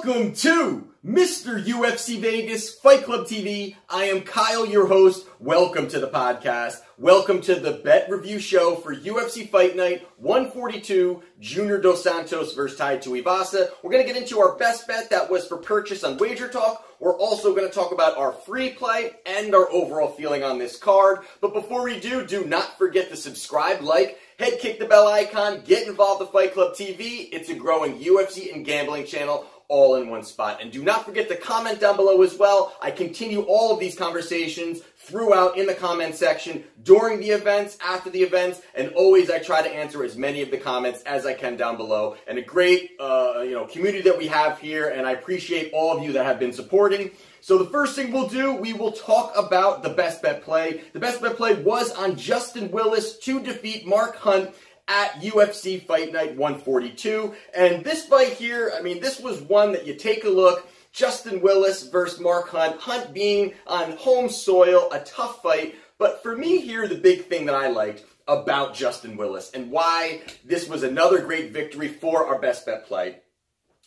Welcome to Mr. UFC Vegas Fight Club TV. I am Kyle, your host. Welcome to the podcast. Welcome to the bet review show for UFC Fight Night 142, Junior Dos Santos versus Tuivasa. We're going to get into our best bet that was for purchase on Wagertalk. We're also going to talk about our free play and our overall feeling on this card. But before we do not forget to subscribe, like, head kick the bell icon, get involved with Fight Club TV. It's a growing UFC and gambling channel all in one spot. And do not forget to comment down below as well. I continue all of these conversations throughout in the comment section, during the events, after the events, and always I try to answer as many of the comments as I can down below. And a great community that we have here, and I appreciate all of you that have been supporting. So the first thing we'll do, we will talk about the best bet play. The best bet play was on Justin Willis to defeat Mark Hunt at UFC Fight Night 142. And this fight here, I mean, this was one that you take a look. Justin Willis versus Mark Hunt. Hunt being on home soil, a tough fight. But for me here, the big thing that I liked about Justin Willis and why this was another great victory for our best bet play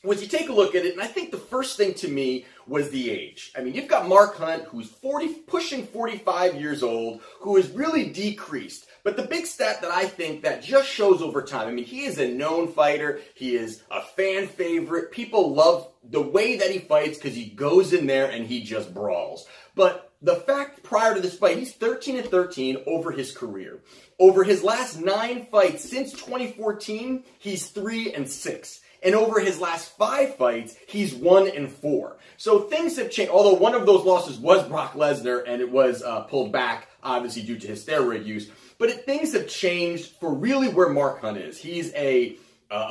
was you take a look at it, and I think the first thing to me was the age. I mean, you've got Mark Hunt, who's pushing 45 years old, who has really decreased. But the big stat that I think that just shows over time, I mean, he is a known fighter. He is a fan favorite. People love the way that he fights because he goes in there and he just brawls. But the fact prior to this fight, he's 13-13 over his career. Over his last 9 fights since 2014, he's 3-6. And over his last 5 fights, he's 1-4. So things have changed. Although one of those losses was Brock Lesnar, and it was pulled back, obviously, due to his steroid use. But things have changed for really where Mark Hunt is. He's a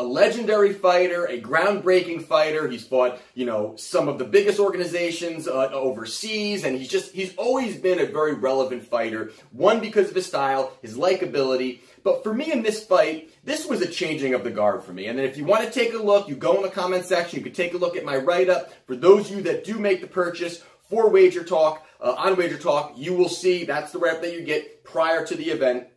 legendary fighter, a groundbreaking fighter. He's fought, some of the biggest organizations overseas, and he's always been a very relevant fighter. One, because of his style, his likability. But for me in this fight, this was a changing of the guard for me. And then if you want to take a look, you go in the comment section. You can take a look at my write-up. For those of you that do make the purchase for Wagertalk, on Wagertalk, you will see that's the wrap that you get prior to the event.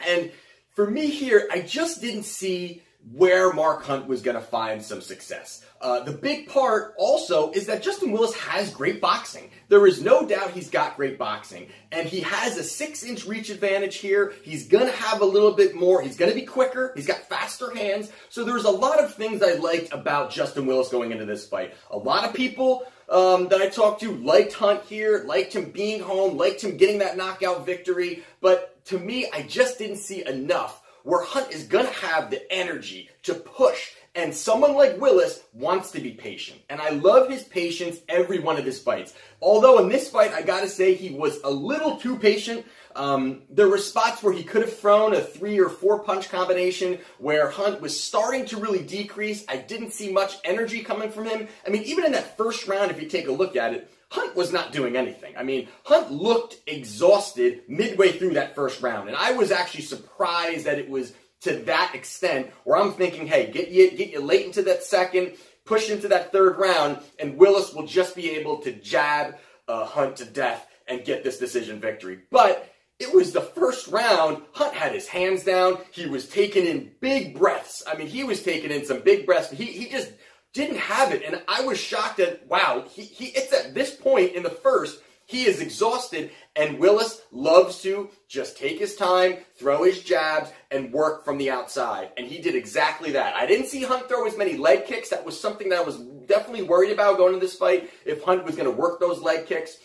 And for me here, I just didn't see where Mark Hunt was going to find some success. The big part also is that Justin Willis has great boxing. There is no doubt he's got great boxing. And he has a 6-inch reach advantage here. He's going to have a little bit more. He's going to be quicker. He's got faster hands. So there's a lot of things I liked about Justin Willis going into this fight. A lot of people that I talked to liked Hunt here, liked him being home, liked him getting that knockout victory. But to me, I just didn't see enough where Hunt is going to have the energy to push. And someone like Willis wants to be patient. And I love his patience every one of his fights. Although in this fight, I got to say, he was a little too patient. There were spots where he could have thrown a 3 or 4 punch combination where Hunt was starting to really decrease. I didn't see much energy coming from him. I mean, even in that first round, if you take a look at it, Hunt was not doing anything. I mean, Hunt looked exhausted midway through that first round. And I was actually surprised that it was to that extent where I'm thinking, hey, get you late into that second, push into that third round, and Willis will just be able to jab Hunt to death and get this decision victory. But it was the first round. Hunt had his hands down. He was taking in big breaths. I mean, he was taking in some big breaths. He just didn't have it. And I was shocked at, wow, it's at this point in the first, he is exhausted, and Willis loves to just take his time, throw his jabs, and work from the outside. And he did exactly that. I didn't see Hunt throw as many leg kicks. That was something that I was definitely worried about going into this fight, if Hunt was going to work those leg kicks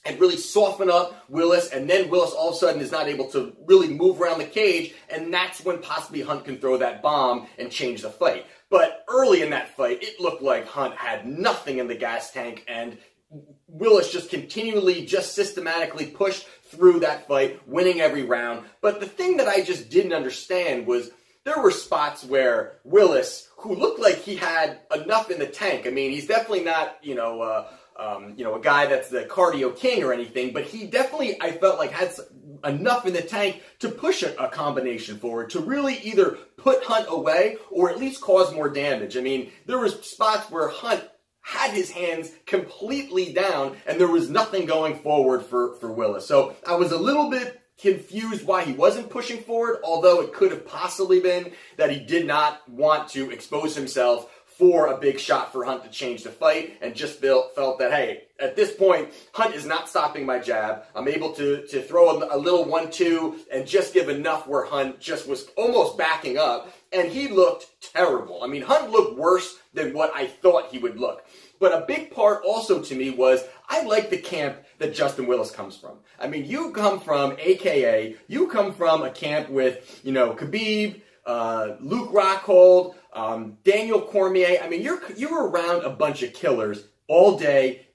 and really soften up Willis, and then Willis all of a sudden is not able to really move around the cage, and that's when possibly Hunt can throw that bomb and change the fight. But early in that fight, it looked like Hunt had nothing in the gas tank, and Willis just continually, just systematically pushed through that fight, winning every round. But the thing that I just didn't understand was there were spots where Willis, who looked like he had enough in the tank, I mean, he's definitely not, a guy that's the cardio king or anything, but he definitely, I felt like, had enough in the tank to push a combination forward, to really either put Hunt away or at least cause more damage. I mean, there was spots where Hunt had his hands completely down, and there was nothing going forward for Willis. So I was a little bit confused why he wasn't pushing forward, although it could have possibly been that he did not want to expose himself for a big shot for Hunt to change the fight, and just felt that, hey, at this point, Hunt is not stopping my jab. I'm able to throw a little 1-2 and just give enough where Hunt just was almost backing up, and he looked terrible. I mean, Hunt looked worse than what I thought he would look. But a big part also to me was I like the camp that Justin Willis comes from. I mean, you come from AKA, you come from a camp with, you know, Khabib, Luke Rockhold, Daniel Cormier. I mean, you're around a bunch of killers all day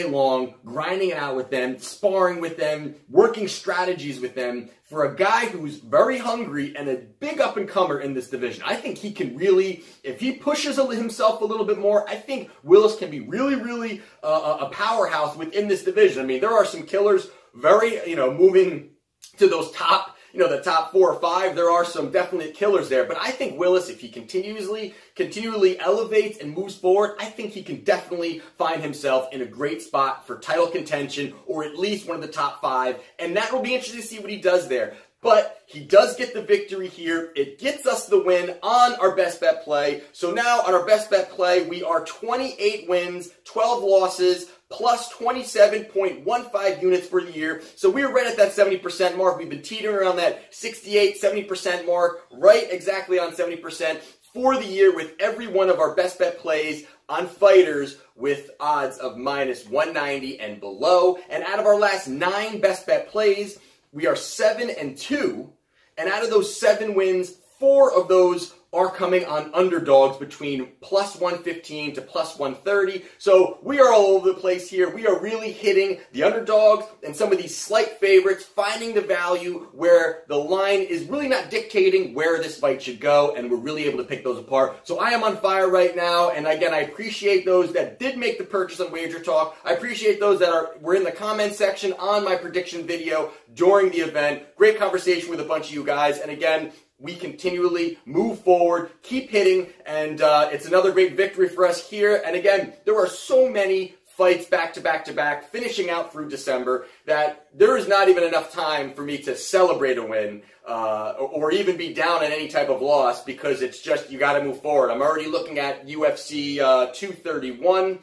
long, grinding it out with them, sparring with them, working strategies with them. For a guy who's very hungry and a big up-and-comer in this division, I think he can really, if he pushes himself a little bit more, I think Willis can be really a powerhouse within this division. I mean, there are some killers very, you know, moving to those top, you know, the top 4 or 5, there are some definite killers there. But I think Willis, if he continually elevates and moves forward, I think he can definitely find himself in a great spot for title contention, or at least one of the top 5. And that will be interesting to see what he does there. But he does get the victory here. It gets us the win on our best bet play. So now on our best bet play, we are 28 wins, 12 losses, plus 27.15 units for the year. So we're right at that 70% mark. We've been teetering around that 68, 70% mark, right exactly on 70% for the year, with every one of our best bet plays on fighters with odds of minus 190 and below. And out of our last 9 best bet plays, we are 7-2, and out of those 7 wins, 4 of those are coming on underdogs between plus 115 to plus 130. So we are all over the place here. We are really hitting the underdogs and some of these slight favorites, finding the value where the line is really not dictating where this fight should go, and we're really able to pick those apart. So I am on fire right now, and again, I appreciate those that did make the purchase on Wagertalk. I appreciate those that were in the comment section on my prediction video during the event. Great conversation with a bunch of you guys, and again, we continually move forward, keep hitting, and it's another great victory for us here. And again, there are so many fights back to back, finishing out through December, that there is not even enough time for me to celebrate a win or even be down on any type of loss, because it's just, you got to move forward. I'm already looking at UFC 231.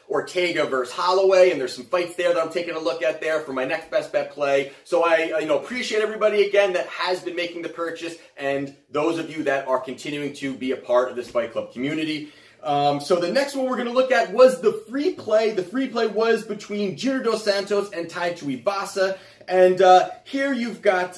Ortega versus Holloway, and there's some fights there that I'm taking a look at there for my next best bet play. So I appreciate everybody again that has been making the purchase, and those of you that are continuing to be a part of this Fight Club community. So the next one we're going to look at was the free play. The free play was between Junior Dos Santos and Tuivasa, and here you've got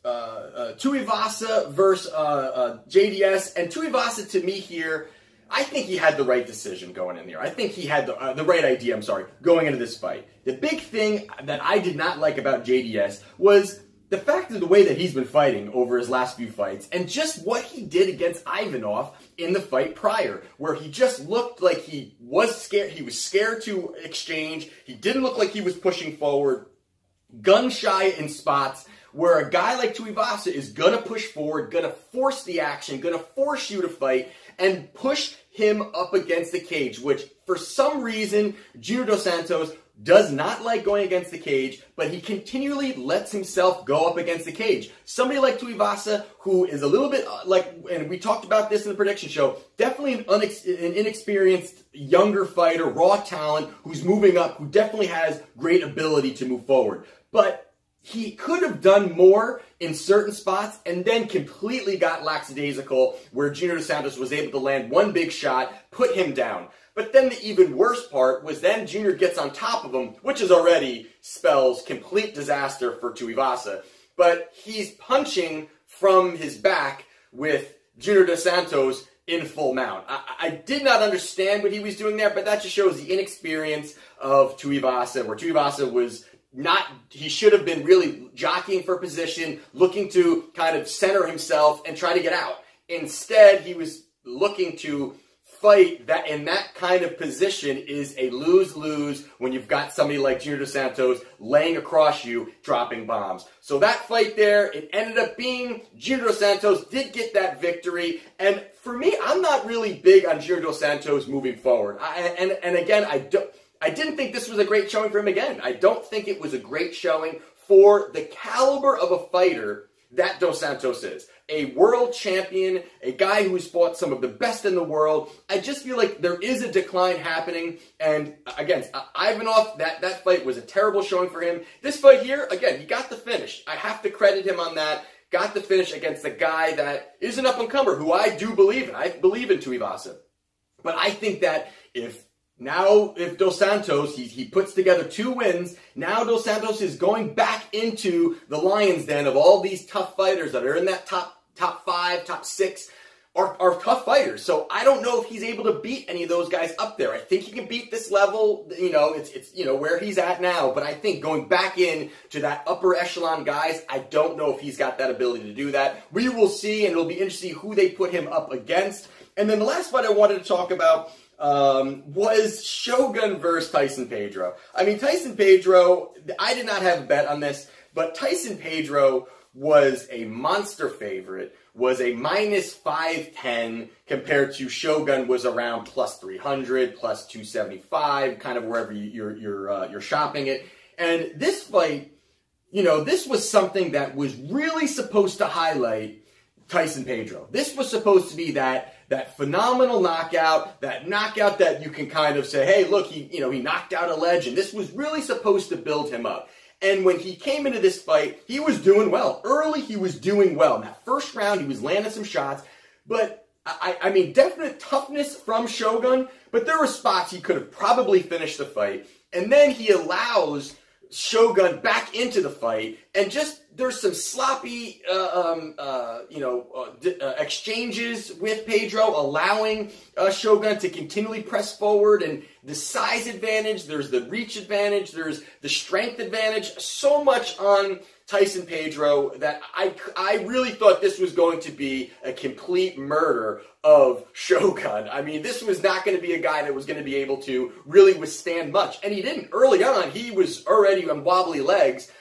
Tuivasa versus JDS, and Tuivasa, to me here, I think he had the right decision going in there. I think he had the right idea, going into this fight. The big thing that I did not like about JDS was the fact of the way that he's been fighting over his last few fights, and just what he did against Ivanov in the fight prior, where he just looked like he was scared. He was scared to exchange. He didn't look like he was pushing forward, gun shy in spots, where a guy like Tuivasa is going to push forward, going to force the action, going to force you to fight, and push him up against the cage, which for some reason Junior Dos Santos does not like going against the cage, but he continually lets himself go up against the cage. Somebody like Tuivasa, who is a little bit and we talked about this in the prediction show, definitely an inexperienced younger fighter, raw talent, who's moving up, who definitely has great ability to move forward. But he could have done more in certain spots, and then completely got lackadaisical, where Junior Dos Santos was able to land one big shot, put him down. But then the even worse part was then Junior gets on top of him, which is already spells complete disaster for Tuivasa. But he's punching from his back with Junior Dos Santos in full mount. I did not understand what he was doing there, but that just shows the inexperience of Tuivasa, where Tuivasa was he should have been really jockeying for position, looking to kind of center himself and try to get out. Instead, he was looking to fight that, in that kind of position is a lose-lose when you've got somebody like Junior Dos Santos laying across you, dropping bombs. So that fight there, it ended up being Junior Dos Santos did get that victory. And for me, I'm not really big on Junior Dos Santos moving forward. And again, I didn't think this was a great showing for him again. I don't think it was a great showing for the caliber of a fighter that Dos Santos is. A world champion, a guy who's fought some of the best in the world. I just feel like there is a decline happening. And again, Ivanov, that fight was a terrible showing for him. This fight here, again, he got the finish. I have to credit him on that. Got the finish against a guy that is an up-and-comer, who I do believe in. I believe in Tuivasa. But I think that if Dos Santos, he puts together 2 wins, now Dos Santos is going back into the lion's den of all these tough fighters that are in that top 5, top 6 are tough fighters. So I don't know if he's able to beat any of those guys up there. I think he can beat this level, it's where he's at now, but I think going back in to that upper echelon guys, I don't know if he's got that ability to do that. We will see, and it'll be interesting to see who they put him up against. And then the last fight I wanted to talk about was Shogun versus Tyson Pedro. I mean, Tyson Pedro, I did not have a bet on this, but Tyson Pedro was a monster favorite, was a minus 510 compared to Shogun was around plus 300, plus 275, kind of wherever you're shopping it. And this fight, this was something that was really supposed to highlight Tyson Pedro. This was supposed to be that phenomenal knockout, that you can kind of say, hey, look, he knocked out a legend. This was really supposed to build him up. And when he came into this fight, he was doing well. Early, he was doing well. In that first round, he was landing some shots. But, I mean, definite toughness from Shogun. But there were spots he could have probably finished the fight. And then he allows Shogun back into the fight. And just, there's some sloppy, exchanges with Pedro, allowing Shogun to continually press forward, and the size advantage, there's the reach advantage, there's the strength advantage, so much on Tyson Pedro that I really thought this was going to be a complete murder of Shogun. I mean, this was not going to be a guy that was going to be able to really withstand much, and he didn't. Early on, he was already on wobbly legs.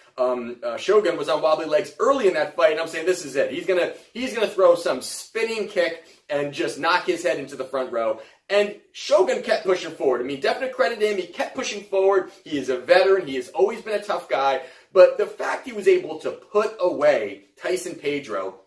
Shogun was on wobbly legs early in that fight, and I'm saying this is it. He's gonna throw some spinning kick and just knock his head into the front row. And Shogun kept pushing forward. I mean, definite credit to him. He kept pushing forward. He is a veteran. He has always been a tough guy. But the fact he was able to put away Tyson Pedro,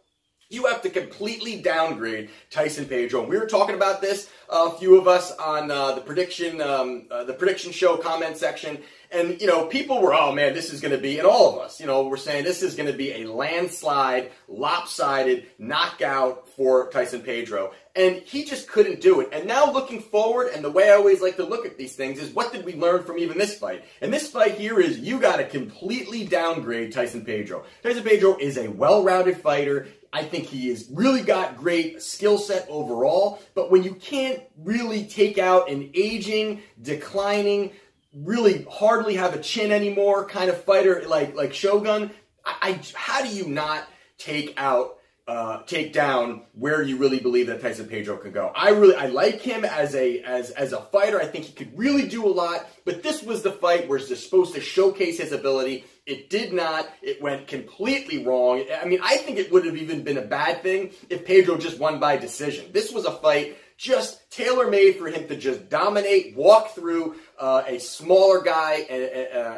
you have to completely downgrade Tyson Pedro. And we were talking about this, a few of us on the prediction show comment section. And, people were, oh man, this is going to be, and all of us, we're saying this is going to be a landslide, lopsided knockout for Tyson Pedro. And he just couldn't do it. And now looking forward, and the way I always like to look at these things is, what did we learn from even this fight? And this fight here is, you got to completely downgrade Tyson Pedro. Tyson Pedro is a well-rounded fighter. I think he has really got great skill set overall. But when you can't really take out an aging, declining, really hardly have a chin anymore kind of fighter like Shogun, how do you not take down where you really believe that Tyson Pedro can go? I like him as a fighter. I think he could really do a lot, but this was the fight where it's supposed to showcase his ability. It did not. It went completely wrong. I mean, I think it would have even been a bad thing if Pedro just won by decision. This was a fight just tailor-made for him to just dominate, walk through a smaller guy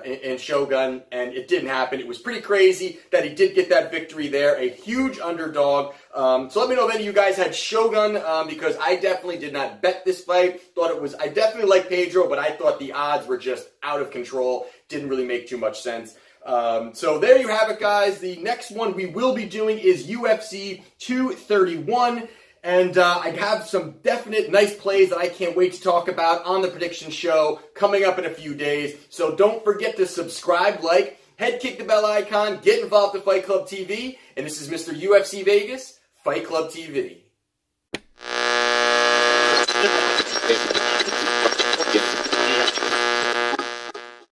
in Shogun, and it didn't happen. It was pretty crazy that he did get that victory there, a huge underdog. So let me know if any of you guys had Shogun, because I definitely did not bet this fight. I definitely like Pedro, but I thought the odds were just out of control. Didn't really make too much sense. So there you have it, guys. The next one we will be doing is UFC 231. And I have some definite nice plays that I can't wait to talk about on the prediction show coming up in a few days. So don't forget to subscribe, kick the bell icon, get involved with Fight Club TV. And this is Mr. UFC Vegas, Fight Club TV.